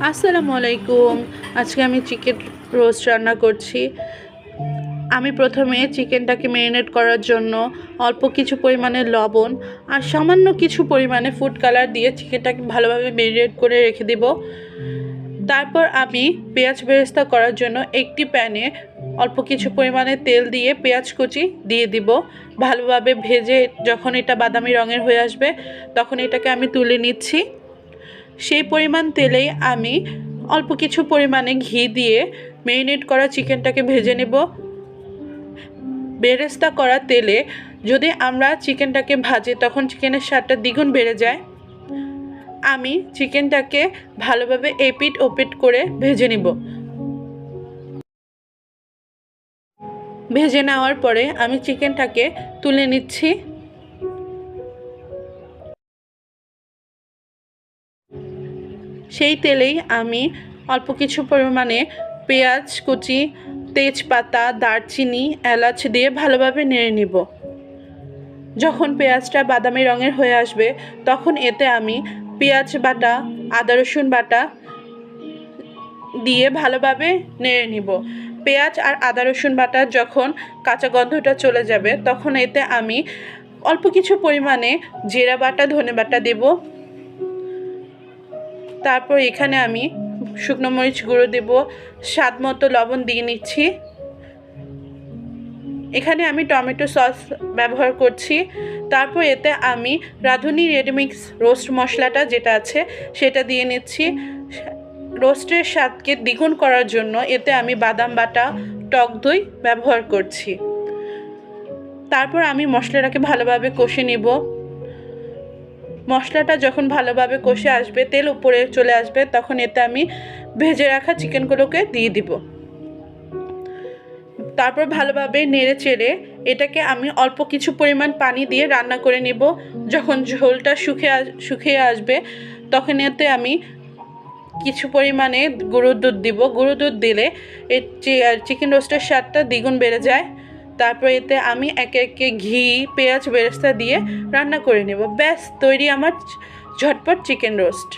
আসসালামু আলাইকুম। আজকে আমি চিকেন রোস্ট রান্না করছি। আমি প্রথমে চিকেনটাকে ম্যারিনেট করার জন্য অল্প কিছু পরিমাণে লবণ আর সামান্য কিছু পরিমাণে ফুড কালার দিয়ে চিকেনটাকে ভালোভাবে ম্যারিনেট করে রেখে দেব। তারপর আমি পেঁয়াজ বেরেস্তা করার জন্য একটি প্যানে অল্প কিছু পরিমাণে তেল দিয়ে পেঁয়াজ কুচি দিয়ে দিব। ভালোভাবে ভেজে যখন এটা বাদামি রঙের হয়ে আসবে তখন এটাকে আমি তুলে নিচ্ছি। সেই পরিমাণ তেলেই আমি অল্প কিছু পরিমাণে ঘি দিয়ে ম্যারিনেট করা চিকেনটাকে ভেজে নেব। বেরেস্তা করা তেলে যদি আমরা চিকেনটাকে ভাজি তখন চিকেনের স্বাদটা দ্বিগুণ বেড়ে যায়। আমি চিকেনটাকে ভালোভাবে এপিট ওপিট করে ভেজে নেব। ভেজে নেওয়ার পরে আমি চিকেনটাকে তুলে নিচ্ছি। সেই তেলেই আমি অল্প কিছু পরিমাণে পেঁয়াজ কুচি, তেজপাতা, দারচিনি, এলাচ দিয়ে ভালোভাবে নেড়ে নিব। যখন পেঁয়াজটা বাদামি রঙের হয়ে আসবে তখন এতে আমি পেঁয়াজ বাটা, আদা রসুন বাটা দিয়ে ভালোভাবে নেড়ে নিব। পেঁয়াজ আর আদা রসুন বাটা যখন কাঁচা গন্ধটা চলে যাবে তখন এতে আমি অল্প কিছু পরিমাণে জিরা বাটা, ধনে বাটা দেব। তারপর এখানে আমি শুকনো মরিচ গুঁড়ো দেব, স্বাদ মতো লবণ দিয়ে নিচ্ছি। এখানে আমি টমেটো সস ব্যবহার করছি। তারপর এতে আমি রাঁধুনি রেডিমিক্স রোস্ট মশলাটা যেটা আছে সেটা দিয়ে নিচ্ছি। রোস্টের স্বাদকে দ্বিগুণ করার জন্য এতে আমি বাদাম বাটা, টক দই ব্যবহার করছি। তারপর আমি মশলাটাকে ভালোভাবে কষে নেব। মশলাটা যখন ভালোভাবে কষে আসবে, তেল উপরে চলে আসবে, তখন এতে আমি ভেজে রাখা চিকেনগুলোকে দিয়ে দিব। তারপর ভালোভাবে নেড়ে চেড়ে এটাকে আমি অল্প কিছু পরিমাণ পানি দিয়ে রান্না করে নেব। যখন ঝোলটা শুকিয়ে আসবে তখন এতে আমি কিছু পরিমাণে গুঁড়ো দুধ দিব। গুঁড়ো দুধ দিলে এই চিকেন রোস্টের স্বাদটা দ্বিগুণ বেড়ে যায়। তারপর এতে আমি একে একে ঘি, পেঁয়াজ বেরেস্তা দিয়ে রান্না করে নেব। ব্যাস তৈরি আমার ঝটপট চিকেন রোস্ট।